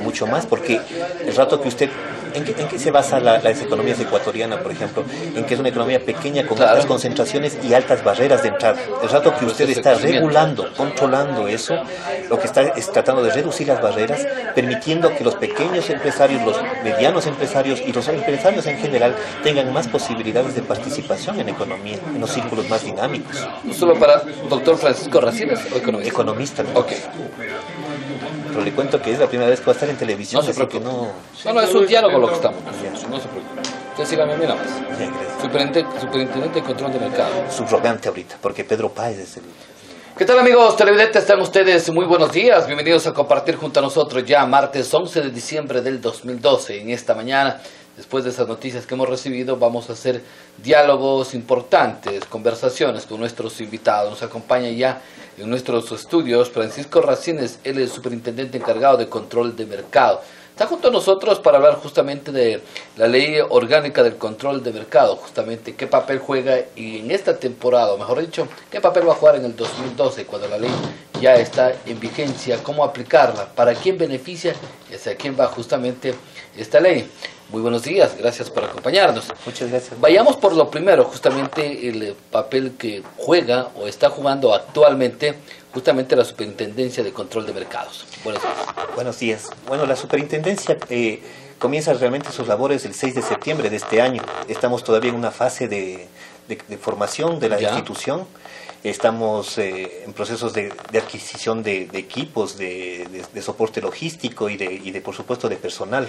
mucho más, porque el rato que usted... ¿En qué se basa las economías ecuatorianas, por ejemplo? En que es una economía pequeña con altas concentraciones y altas barreras de entrada. El rato que usted está regulando, controlando eso, lo que está es tratando de reducir las barreras, permitiendo que los pequeños empresarios, los medianos empresarios y los empresarios en general tengan más posibilidades de participación en economía, en los círculos más dinámicos. ¿Solo para doctor Francisco Racines o economista? Economista. Ok. Pero le cuento que es la primera vez que va a estar en televisión, no se así que no, es un diálogo lo que estamos haciendo, no se preocupe. Usted sígame a mí nada más. Superintendente de Control de Mercado. Subrogante ahorita, porque Pedro Páez es el... ¿Qué tal, amigos televidentes? Están ustedes muy buenos días. Bienvenidos a compartir junto a nosotros ya martes 11 de diciembre del 2012. En esta mañana, después de esas noticias que hemos recibido, vamos a hacer diálogos importantes, conversaciones con nuestros invitados. Nos acompaña ya en nuestros estudios Francisco Racines, él es el superintendente encargado de control de mercado. Está junto a nosotros para hablar justamente de la ley orgánica del control de mercado, justamente qué papel juega y en esta temporada, o mejor dicho, qué papel va a jugar en el 2012 cuando la ley ya está en vigencia, cómo aplicarla, para quién beneficia y hacia quién va justamente esta ley. Muy buenos días, gracias por acompañarnos. Muchas gracias. Vayamos por lo primero, justamente el papel que juega o está jugando actualmente justamente la Superintendencia de Control de Mercados. Buenos días. Buenos días. Bueno, la Superintendencia comienza realmente sus labores el 6 de septiembre de este año. Estamos todavía en una fase de formación de la institución. Estamos en procesos de adquisición de equipos, de soporte logístico y de por supuesto, de personal.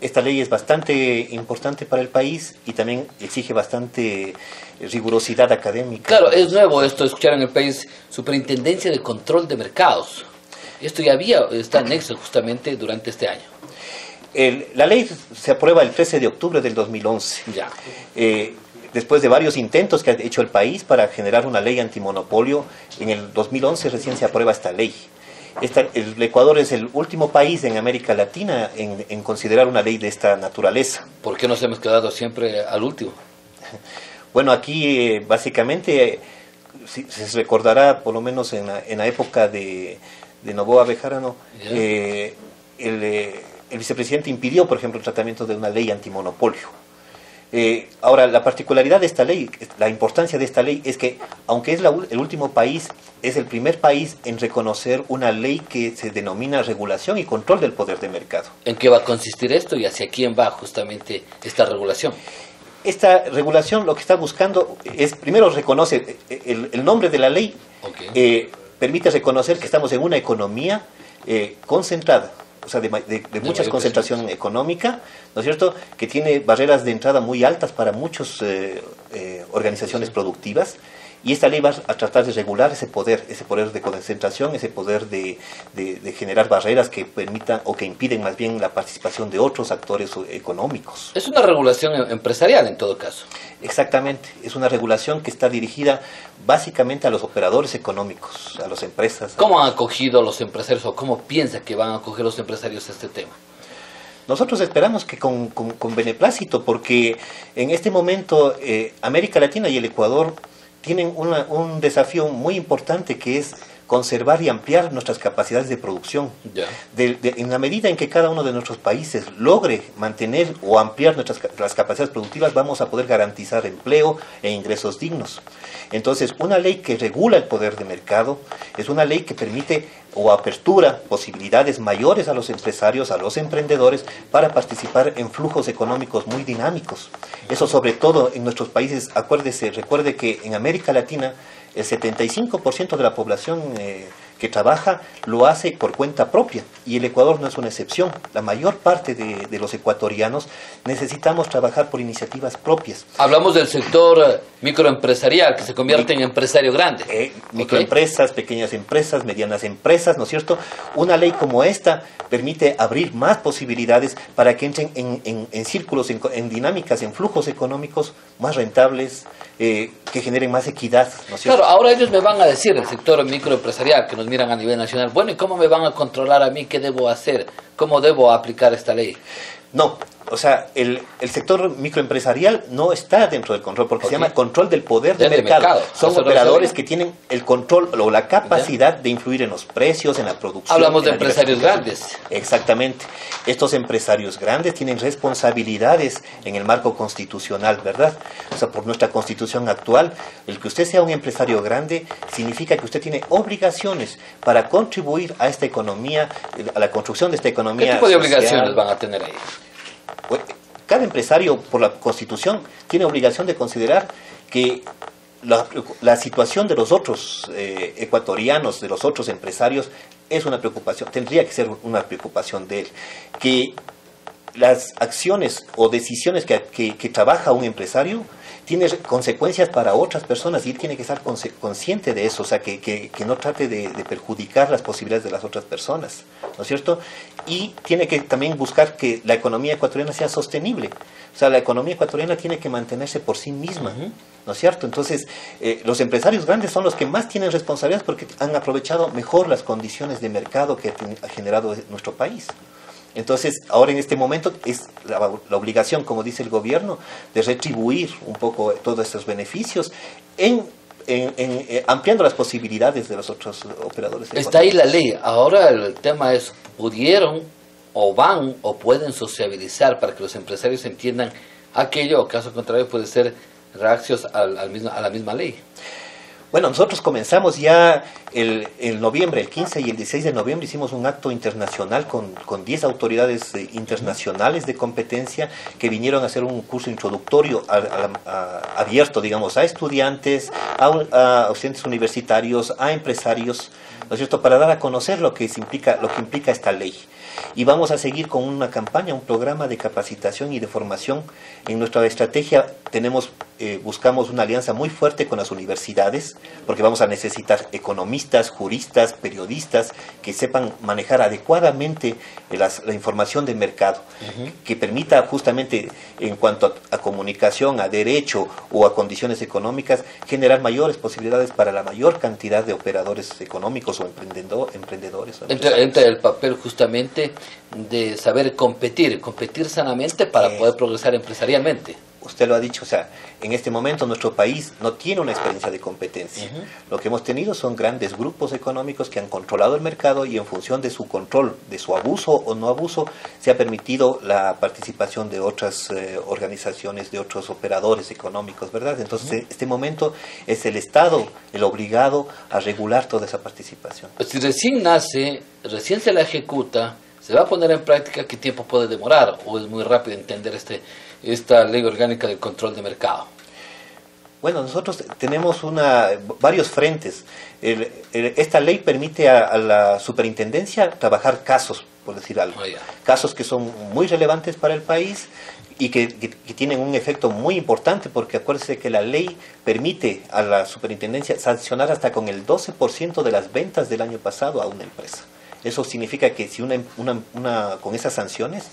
Esta ley es bastante importante para el país y también exige bastante rigurosidad académica. Claro, es nuevo esto, escuchar en el país Superintendencia de Control de Mercados. Esto ya está anexo justamente durante este año. La ley se aprueba el 13 de octubre del 2011. Ya. Después de varios intentos que ha hecho el país para generar una ley antimonopolio, en el 2011 recién se aprueba esta ley. El Ecuador es el último país en América Latina en considerar una ley de esta naturaleza. ¿Por qué nos hemos quedado siempre al último? Bueno, aquí básicamente se recordará, por lo menos en la época de Noboa Bejarano, el vicepresidente impidió, por ejemplo, el tratamiento de una ley antimonopolio. Ahora, la particularidad de esta ley, la importancia de esta ley es que, aunque es el último país, es el primer país en reconocer una ley que se denomina regulación y control del poder de mercado. ¿En qué va a consistir esto y hacia quién va justamente esta regulación? Esta regulación lo que está buscando es, primero reconoce el nombre de la ley, permite reconocer que estamos en una economía concentrada, o sea, de mucha concentración económica, ¿no es cierto?, que tiene barreras de entrada muy altas para muchas organizaciones productivas, y esta ley va a tratar de regular ese poder de concentración, ese poder de generar barreras que permitan o que impiden más bien la participación de otros actores económicos. Es una regulación empresarial en todo caso. Exactamente, es una regulación que está dirigida básicamente a los operadores económicos, a las empresas. ¿Cómo han acogido los empresarios o cómo piensa que van a acoger los empresarios este tema? Nosotros esperamos que con beneplácito, porque en este momento América Latina y el Ecuador tienen un desafío muy importante, que es conservar y ampliar nuestras capacidades de producción. En la medida en que cada uno de nuestros países logre mantener o ampliar las capacidades productivas, vamos a poder garantizar empleo e ingresos dignos. Entonces, una ley que regula el poder de mercado es una ley que permite o apertura posibilidades mayores a los empresarios, a los emprendedores, para participar en flujos económicos muy dinámicos. Eso sobre todo en nuestros países. Recuerde que en América Latina el 75% de la población que trabaja lo hace por cuenta propia, y el Ecuador no es una excepción. La mayor parte de los ecuatorianos necesitamos trabajar por iniciativas propias. Hablamos del sector microempresarial, que se convierte en empresario grande. Microempresas, pequeñas empresas, medianas empresas, ¿no es cierto? Una ley como esta permite abrir más posibilidades para que entren en círculos, en dinámicas, en flujos económicos más rentables, que generen más equidad, ¿no es cierto? Claro, ahora ellos me van a decir, el sector microempresarial, que nos miran a nivel nacional, bueno, ¿y cómo me van a controlar a mí? ¿Qué debo hacer? ¿Cómo debo aplicar esta ley? No, o sea, el sector microempresarial no está dentro del control, porque se llama control del poder de mercado. Son operadores que tienen el control o la capacidad de influir en los precios, en la producción. Hablamos de empresarios grandes. Exactamente. Estos empresarios grandes tienen responsabilidades en el marco constitucional, ¿verdad? O sea, por nuestra constitución actual, el que usted sea un empresario grande significa que usted tiene obligaciones para contribuir a esta economía, a la construcción de esta economía. ¿Qué tipo de obligaciones van a tener ahí? Cada empresario, por la Constitución, tiene obligación de considerar que la situación de los otros ecuatorianos, de los otros empresarios, es una preocupación, tendría que ser una preocupación de él. Que las acciones o decisiones que trabaja un empresario tiene consecuencias para otras personas y él tiene que estar consciente de eso, o sea, que no trate de perjudicar las posibilidades de las otras personas, ¿no es cierto? Y tiene que también buscar que la economía ecuatoriana sea sostenible, o sea, la economía ecuatoriana tiene que mantenerse por sí misma, ¿no es cierto? Entonces, los empresarios grandes son los que más tienen responsabilidades porque han aprovechado mejor las condiciones de mercado que ha generado nuestro país. Entonces, ahora en este momento es la obligación, como dice el gobierno, de retribuir un poco todos estos beneficios ampliando las posibilidades de los otros operadores. Está ahí la ley. Ahora el tema es, ¿pudieron o van o pueden sociabilizar para que los empresarios entiendan aquello, o caso contrario puede ser reacciones a la misma ley? Bueno, nosotros comenzamos ya el noviembre, el 15 y el 16 de noviembre, hicimos un acto internacional con 10 autoridades internacionales de competencia que vinieron a hacer un curso introductorio abierto, digamos, a estudiantes, a estudiantes universitarios, a empresarios, ¿no es cierto?, para dar a conocer lo que implica esta ley. Y vamos a seguir con una campaña, un programa de capacitación y de formación. En nuestra estrategia buscamos una alianza muy fuerte con las universidades, porque vamos a necesitar economistas, juristas, periodistas, que sepan manejar adecuadamente la información del mercado, que permita justamente en cuanto a comunicación, a derecho o a condiciones económicas, generar mayores posibilidades para la mayor cantidad de operadores económicos o emprendedores. Entra el papel justamente de saber competir sanamente para poder progresar empresarialmente. Usted lo ha dicho, o sea, en este momento nuestro país no tiene una experiencia de competencia. Lo que hemos tenido son grandes grupos económicos que han controlado el mercado y en función de su control, de su abuso o no abuso, se ha permitido la participación de otras organizaciones, de otros operadores económicos, ¿verdad? Entonces, este momento es el Estado el obligado a regular toda esa participación. Si recién nace, recién se la ejecuta, ¿se va a poner en práctica? ¿Qué tiempo puede demorar? ¿O es muy rápido entender esta ley orgánica del control de mercado? Bueno, nosotros tenemos varios frentes. Esta ley permite a la superintendencia trabajar casos, por decir algo. Casos que son muy relevantes para el país y que tienen un efecto muy importante, porque acuérdese que la ley permite a la superintendencia sancionar hasta con el 12% de las ventas del año pasado a una empresa. Eso significa que si con esas sanciones,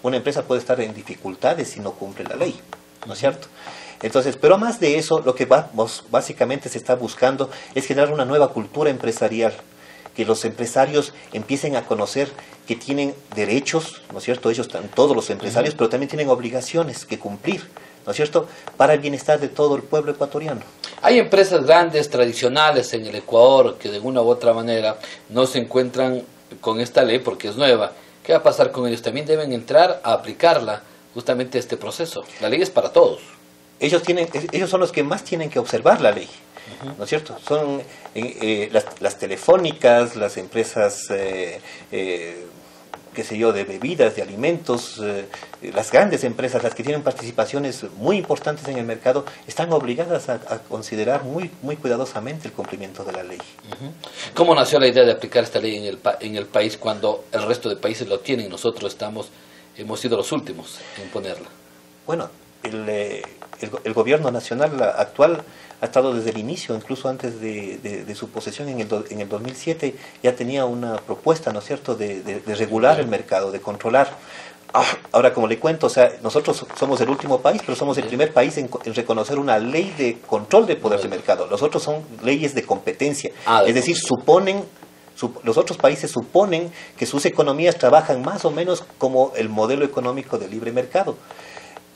una empresa puede estar en dificultades si no cumple la ley, ¿no es cierto? Entonces, pero más de eso, lo que básicamente se está buscando es generar una nueva cultura empresarial, que los empresarios empiecen a conocer que tienen derechos, ¿no es cierto? Ellos están, todos los empresarios, pero también tienen obligaciones que cumplir, ¿no es cierto?, para el bienestar de todo el pueblo ecuatoriano. Hay empresas grandes, tradicionales en el Ecuador, que de una u otra manera no se encuentran con esta ley porque es nueva. ¿Qué va a pasar con ellos? También deben entrar a aplicarla, justamente este proceso. La ley es para todos. Ellos son los que más tienen que observar la ley, ¿no es cierto? Son las telefónicas, las empresas, qué sé yo, de bebidas, de alimentos, las grandes empresas, las que tienen participaciones muy importantes en el mercado, están obligadas a considerar muy cuidadosamente el cumplimiento de la ley. ¿Cómo nació la idea de aplicar esta ley en el país cuando el resto de países lo tienen y nosotros hemos sido los últimos en ponerla? Bueno, el gobierno nacional actual ha estado desde el inicio, incluso antes de su posesión en el 2007, ya tenía una propuesta, ¿no es cierto?, de regular el mercado, de controlar. Ahora, como le cuento, o sea, nosotros somos el último país, pero somos el primer país en reconocer una ley de control de poder de mercado. Los otros son leyes de competencia, es decir, suponen Los otros países suponen que sus economías trabajan más o menos como el modelo económico de libre mercado.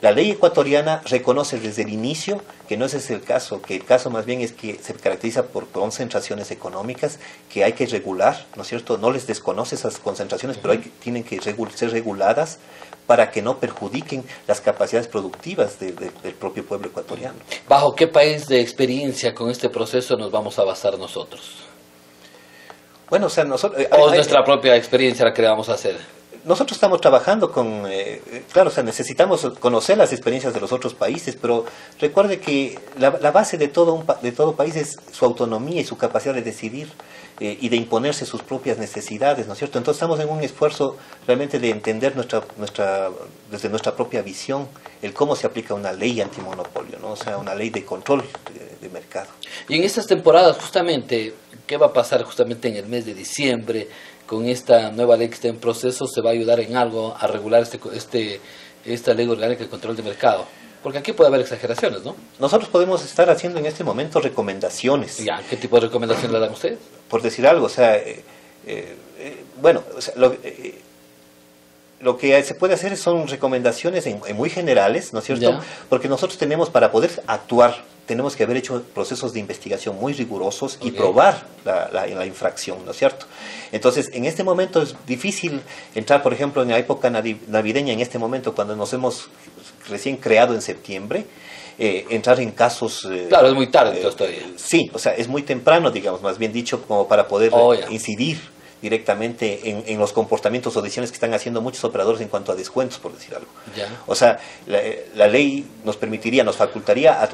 La ley ecuatoriana reconoce desde el inicio que no ese es el caso, que el caso más bien es que se caracteriza por concentraciones económicas que hay que regular, ¿no es cierto? No les desconoce esas concentraciones, pero tienen que ser reguladas para que no perjudiquen las capacidades productivas del propio pueblo ecuatoriano. ¿Bajo qué país de experiencia con este proceso nos vamos a basar nosotros? Bueno, o sea, nosotros... ¿O nuestra propia experiencia la que le vamos a hacer? Nosotros estamos trabajando con, claro, o sea, necesitamos conocer las experiencias de los otros países, pero recuerde que la base de todo país es su autonomía y su capacidad de decidir y de imponerse sus propias necesidades, ¿no es cierto? Entonces estamos en un esfuerzo realmente de entender desde nuestra propia visión el cómo se aplica una ley antimonopolio, ¿no? O sea, una ley de control de mercado. Y en estas temporadas, justamente, ¿qué va a pasar justamente en el mes de diciembre? Con esta nueva ley que está en proceso, ¿se va a ayudar en algo a regular esta ley orgánica de control de mercado? Porque aquí puede haber exageraciones, ¿no? Nosotros podemos estar haciendo en este momento recomendaciones. Ya, ¿qué tipo de recomendaciones le dan ustedes? Por decir algo, o sea, bueno, o sea, lo que se puede hacer son recomendaciones muy generales, ¿no es cierto? Ya. Porque nosotros tenemos, para poder actuar, tenemos que haber hecho procesos de investigación muy rigurosos y probar la infracción, ¿no es cierto? Entonces, en este momento es difícil entrar, por ejemplo, en la época navideña, en este momento, cuando nos hemos recién creado en septiembre, entrar en casos... claro, es muy tarde entonces todavía. Sí, o sea, es muy temprano, digamos, más bien dicho, como para poder incidir directamente en los comportamientos o decisiones que están haciendo muchos operadores en cuanto a descuentos, por decir algo. Ya. O sea, la ley nos facultaría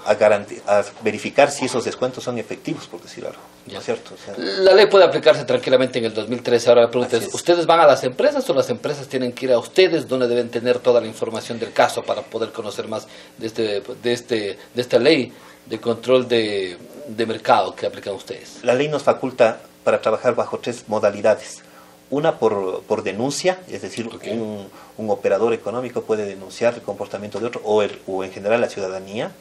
a verificar si esos descuentos son efectivos, por decir algo. ¿No es cierto? O sea, la ley puede aplicarse tranquilamente en el 2013. Ahora me pregunto, ¿ustedes van a las empresas o las empresas tienen que ir a ustedes donde deben tener toda la información del caso para poder conocer más de esta ley de control de mercado que aplican ustedes? La ley nos faculta para trabajar bajo 3 modalidades. Una por denuncia, es decir, un operador económico puede denunciar el comportamiento de otro o en general la ciudadanía,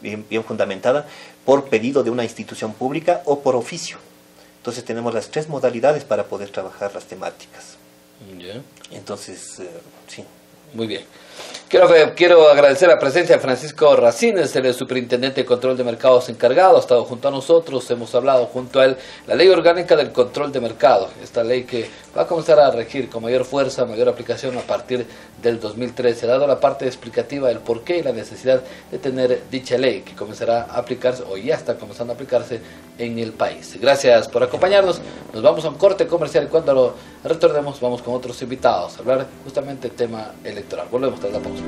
bien fundamentada, por pedido de una institución pública o por oficio. Entonces tenemos las 3 modalidades para poder trabajar las temáticas. Yeah. Entonces, sí. Muy bien. Quiero agradecer la presencia de Francisco Racines, el superintendente de control de mercados encargado. Ha estado junto a nosotros, hemos hablado junto a él la ley orgánica del control de mercado, esta ley que va a comenzar a regir con mayor fuerza, mayor aplicación a partir del 2013. Ha dado la parte explicativa del porqué y la necesidad de tener dicha ley que comenzará a aplicarse o ya está comenzando a aplicarse en el país. Gracias por acompañarnos. Nos vamos a un corte comercial y cuando lo retornemos vamos con otros invitados a hablar justamente del tema electoral. Volvemos tras la pausa.